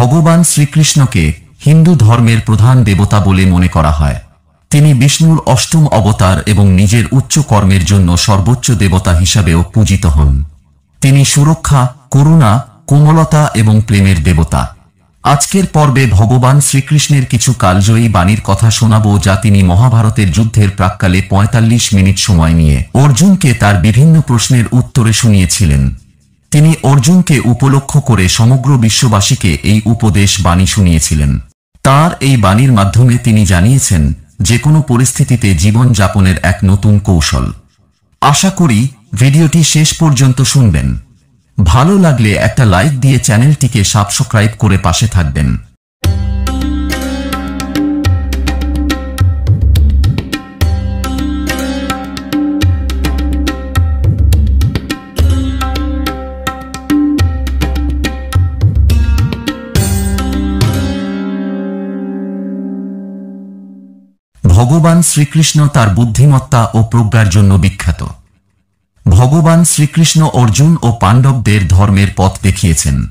ভগবান শ্রীকৃষ্ণকে হিন্দু ধর্মের প্রধান দেবতা বলে মনে করা হয়। তিনি বিষ্ণুর অষ্টম অবতার এবং নিজের উচ্চ কর্মের জন্য সর্বোচ্চ দেবতা হিসাবেও পূজিত হন। তিনি সুরক্ষা, করুণা, কোমলতা এবং প্রেমের দেবতা। আজকের পর্বে ভগবান শ্রীকৃষ্ণের কিছু কালজয়ী বাণীর কথা শোনাব, যা তিনি মহাভারতের যুদ্ধের প্রাক্কালে ৪৫ মিনিট সময় নিয়ে অর্জুনকে তার বিভিন্ন প্রশ্নের উত্তরে শুনিয়েছিলেন। তিনি অর্জুনকে উপলক্ষ করে সমগ্র বিশ্ববাসীকে এই উপদেশ বাণী শুনিয়েছিলেন। তার এই বাণীর মাধ্যমে তিনি জানিয়েছেন যে কোনো পরিস্থিতিতে জীবন যাপনের এক নতুন কৌশল। আশা করি ভিডিওটি শেষ পর্যন্ত শুনবেন। ভালো লাগলে একটা লাইক দিয়ে চ্যানেলটিকে সাবস্ক্রাইব করে পাশে থাকবেন। ভগবান শ্রীকৃষ্ণ তার বুদ্ধিমত্তা ও প্রজ্ঞার জন্য বিখ্যাত। ভগবান শ্রীকৃষ্ণ অর্জুন ও পাণ্ডবদের ধর্মের পথ দেখিয়েছেন।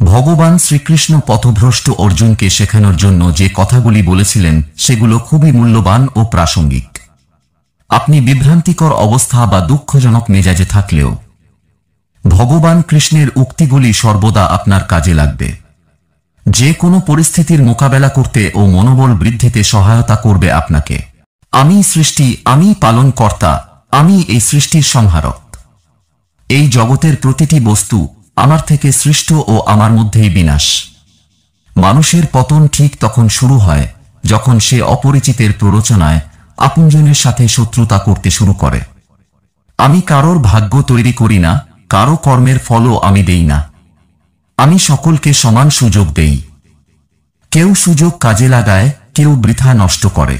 ভগবান শ্রীকৃষ্ণ পথভ্রষ্ট অর্জুনকে শেখানোর জন্য যে কথাগুলি বলেছিলেন সেগুলো খুবই মূল্যবান ও প্রাসঙ্গিক। আপনি বিভ্রান্তিকর অবস্থা বা দুঃখজনক মেজাজে থাকলেও ভগবান কৃষ্ণের উক্তিগুলি সর্বদা আপনার কাজে লাগবে। যে কোনো পরিস্থিতির মোকাবেলা করতে ও মনোবল বৃদ্ধিতে সহায়তা করবে আপনাকে। আমি সৃষ্টি, আমি পালনকর্তা, আমি এই সৃষ্টির সংহারক। এই জগতের প্রতিটি বস্তু আমার থেকে সৃষ্ট ও আমার মধ্যেই বিনাশ। মানুষের পতন ঠিক তখন শুরু হয় যখন সে অপরিচিতের প্ররোচনায় আপনজনের সাথে শত্রুতা করতে শুরু করে। আমি কারোর ভাগ্য তৈরি করি না, কারো কর্মের ফলও আমি দেই না। আমি সকলকে সমান সুযোগ দেই। কেউ সুযোগ কাজে লাগায়, কেউ বৃথা নষ্ট করে।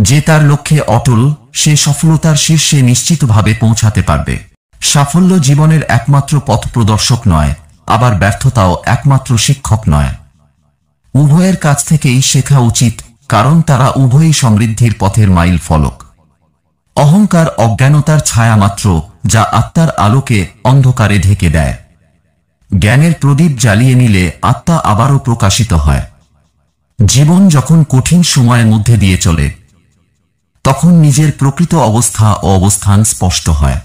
যে তার লক্ষ্যে অটল, সে সফলতার শীর্ষে নিশ্চিতভাবে পৌঁছাতে পারবে। সাফল্য জীবনের একমাত্র পথ প্রদর্শক নয়, আবার ব্যর্থতাও একমাত্র শিক্ষক নয়। উভয়ের কাছ থেকেই শেখা উচিত, কারণ তারা উভয়ই সমৃদ্ধির পথের মাইল ফলক। অহংকার অজ্ঞানতার ছায়া মাত্র, যা আত্মার আলোকে অন্ধকারে ঢেকে দেয়। জ্ঞানের প্রদীপ জ্বালিয়ে নিলে আত্মা আবারও প্রকাশিত হয়। জীবন যখন কঠিন সময়ের মধ্যে দিয়ে চলে, তখন নিজের প্রকৃত অবস্থা ও অবস্থান স্পষ্ট হয়।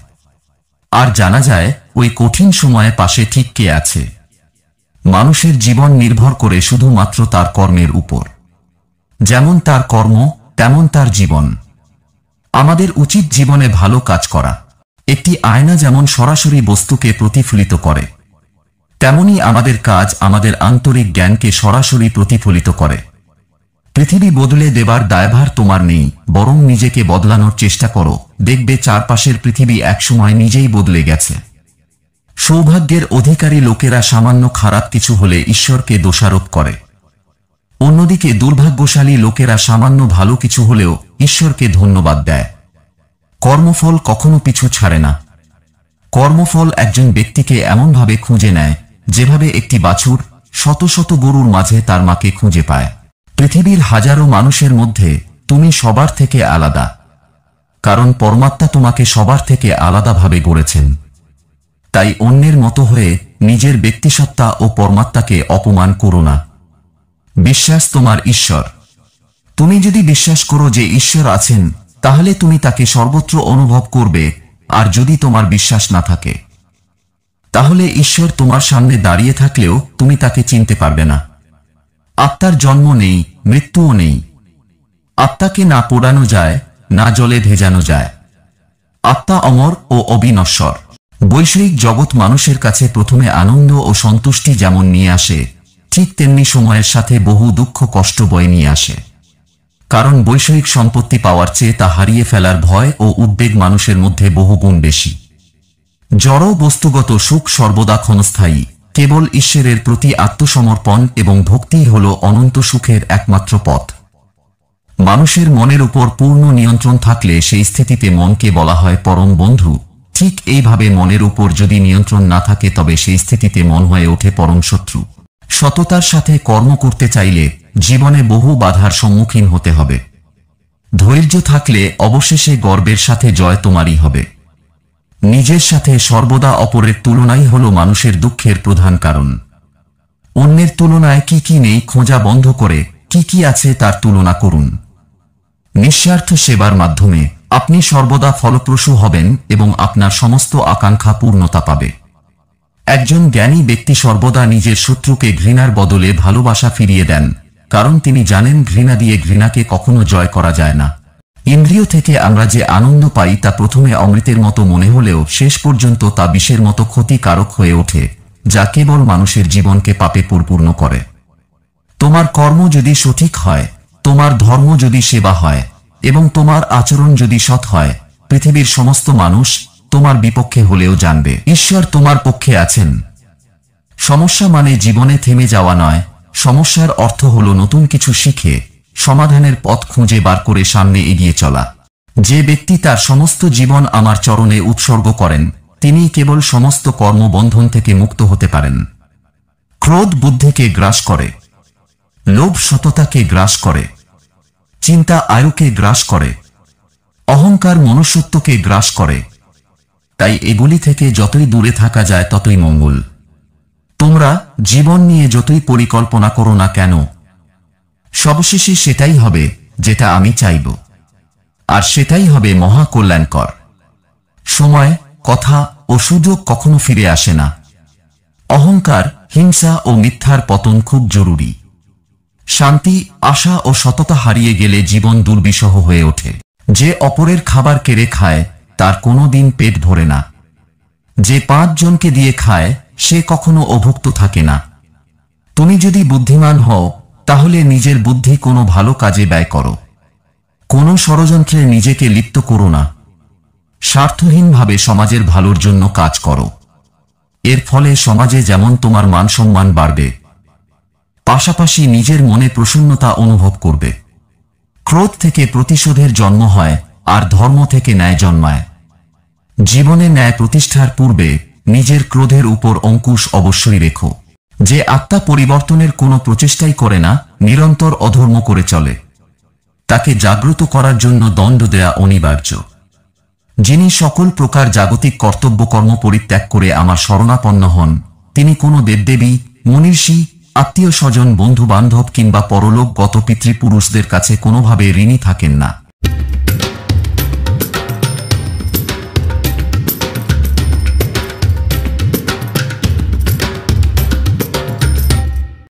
আর জানা যায় ওই কঠিন সময়ে পাশে ঠিক কে আছে। মানুষের জীবন নির্ভর করে শুধুমাত্র তার কর্মের উপর। যেমন তার কর্ম, তেমন তার জীবন। আমাদের উচিত জীবনে ভালো কাজ করা। একটি আয়না যেমন সরাসরি বস্তুকে প্রতিফলিত করে, তেমনি আমাদের কাজ আমাদের আন্তরিক জ্ঞানকে সরাসরি প্রতিফলিত করে। পৃথিবী বদলে দেবার দায়ভার তোমার নেই, বরং নিজেকে বদলানোর চেষ্টা করো। দেখবে চারপাশের পৃথিবী একসময় নিজেই বদলে গেছে। সৌভাগ্যের অধিকারী লোকেরা সামান্য খারাপ কিছু হলে ঈশ্বরকে দোষারোপ করে। অন্যদিকে দুর্ভাগ্যশালী লোকেরা সামান্য ভালো কিছু হলেও ঈশ্বরকে ধন্যবাদ দেয়। কর্মফল কখনো পিছু ছাড়ে না। কর্মফল একজন ব্যক্তিকে এমনভাবে খুঁজে নেয় যেভাবে একটি বাছুর শত শত গরুর মাঝে তার মাকে খুঁজে পায়। পৃথিবীর হাজারো মানুষের মধ্যে তুমি সবার থেকে আলাদা, কারণ পরমাত্মা তোমাকে সবার থেকে আলাদাভাবে গড়েছেন। তাই অন্যের মতো হয়ে নিজের ব্যক্তিসত্তা ও পরমাত্মাকে অপমান করো না। বিশ্বাস তোমার ঈশ্বর। তুমি যদি বিশ্বাস করো যে ঈশ্বর আছেন, তাহলে তুমি তাকে সর্বত্র অনুভব করবে। আর যদি তোমার বিশ্বাস না থাকে, তাহলে ঈশ্বর তোমার সামনে দাঁড়িয়ে থাকলেও তুমি তাকে চিনতে পারবে না। আত্মার জন্ম নেই, মৃত্যুও নেই। আত্মাকে না পোড়ানো যায়, না জলে ভেজানো যায়। আত্মা অমর ও অবিনশ্বর। বৈষয়িক জগৎ মানুষের কাছে প্রথমে আনন্দ ও সন্তুষ্টি যেমন নিয়ে আসে, ঠিক তেমনি সময়ের সাথে বহু দুঃখ কষ্ট বয়ে নিয়ে আসে। কারণ বৈষয়িক সম্পত্তি পাওয়ার চেয়ে তা হারিয়ে ফেলার ভয় ও উদ্বেগ মানুষের মধ্যে বহুগুণ বেশি। জড় বস্তুগত সুখ সর্বদা ক্ষণস্থায়ী। কেবল ঈশ্বরের প্রতি আত্মসমর্পণ এবং ভক্তিই হল অনন্ত সুখের একমাত্র পথ। মানুষের মনের উপর পূর্ণ নিয়ন্ত্রণ থাকলে সেই স্থিতিতে মনকে বলা হয় পরম বন্ধু। ঠিক এইভাবে মনের উপর যদি নিয়ন্ত্রণ না থাকে, তবে সেই স্থিতিতে মন হয়ে ওঠে পরম শত্রু। সততার সাথে কর্ম করতে চাইলে জীবনে বহু বাধার সম্মুখীন হতে হবে। ধৈর্য থাকলে অবশেষে গর্বের সাথে জয় তোমারই হবে। নিজের সাথে সর্বদা অপরের তুলনাই হল মানুষের দুঃখের প্রধান কারণ। অন্যের তুলনায় কি কি নেই খোঁজা বন্ধ করে কি কি আছে তার তুলনা করুন। নিঃস্বার্থ সেবার মাধ্যমে আপনি সর্বদা ফলপ্রসূ হবেন এবং আপনার সমস্ত আকাঙ্ক্ষা পূর্ণতা পাবে। একজন জ্ঞানী ব্যক্তি সর্বদা নিজের শত্রুকে ঘৃণার বদলে ভালোবাসা ফিরিয়ে দেন, কারণ তিনি জানেন ঘৃণা দিয়ে ঘৃণাকে কখনো জয় করা যায় না। ইন্দ্রিয় থেকে আমরা যে আনন্দ পাই তা প্রথমে অমৃতের মতো মনে হলেও শেষ পর্যন্ত তা বিষের মতো ক্ষতিকারক হয়ে ওঠে, যা কেবল মানুষের জীবনকে পাপে পরিপূর্ণ করে। তোমার কর্ম যদি সঠিক হয়, তোমার ধর্ম যদি সেবা হয় এবং তোমার আচরণ যদি সৎ হয়, পৃথিবীর সমস্ত মানুষ তোমার বিপক্ষে হলেও জানবে ঈশ্বর তোমার পক্ষে আছেন। সমস্যা মানে জীবনে থেমে যাওয়া নয়, সমস্যার অর্থ হল নতুন কিছু শিখে সমাধানের পথ খুঁজে বার করে সামনে এগিয়ে চলা। যে ব্যক্তি তার সমস্ত জীবন আমার চরণে উৎসর্গ করেন, তিনি কেবল সমস্ত কর্মবন্ধন থেকে মুক্ত হতে পারেন। ক্রোধ বুদ্ধিকে গ্রাস করে, লোভ সততাকে গ্রাস করে, চিন্তা আয়ুকে গ্রাস করে, অহংকার মনুষ্যত্বকে গ্রাস করে। তাই এগুলি থেকে যতই দূরে থাকা যায় ততই মঙ্গল। তোমরা জীবন নিয়ে যতই পরিকল্পনা করো না কেন, সবশেষে সেটাই হবে যেটা আমি চাইব, আর সেটাই হবে মহা কল্যাণকর। সময়, কথা ও সুযোগ কখনো ফিরে আসে না। অহংকার, হিংসা ও মিথ্যার পতন খুব জরুরি। শান্তি, আশা ও সততা হারিয়ে গেলে জীবন দুর্বিষহ হয়ে ওঠে। যে অপরের খাবার কেড়ে খায় তার কোনো দিন পেট ভরে না। যে 5 জনকে দিয়ে খায় সে কখনো অভুক্ত থাকে না। তুমি যদি বুদ্ধিমান হও তাহলে নিজের বুদ্ধি কোনো ভালো কাজে ব্যয় করো। কোনো ষড়যন্ত্রে নিজেকে লিপ্ত করো না। স্বার্থহীনভাবে সমাজের ভালোর জন্য কাজ করো। এর ফলে সমাজে যেমন তোমার মান সম্মান বাড়বে, পাশাপাশি নিজের মনে প্রসন্নতা অনুভব করবে। ক্রোধ থেকে প্রতিশোধের জন্ম হয় আর ধর্ম থেকে ন্যায় জন্মায়। জীবনে ন্যায় প্রতিষ্ঠার পূর্বে নিজের ক্রোধের উপর অঙ্কুশ অবশ্যই রেখো। যে আত্মা পরিবর্তনের কোনো প্রচেষ্টাই করে না, নিরন্তর অধর্ম করে চলে, তাকে জাগ্রত করার জন্য দণ্ড দেয়া অনিবার্য। যিনি সকল প্রকার জাগতিক কর্তব্যকর্ম পরিত্যাগ করে আমার শরণাপন্ন হন, তিনি কোনো দেবদেবী, মনীষী, আত্মীয় স্বজন, বন্ধু বান্ধব কিংবা পরলোকগত পিতৃপুরুষদের কাছে কোনোভাবে ঋণী থাকেন না।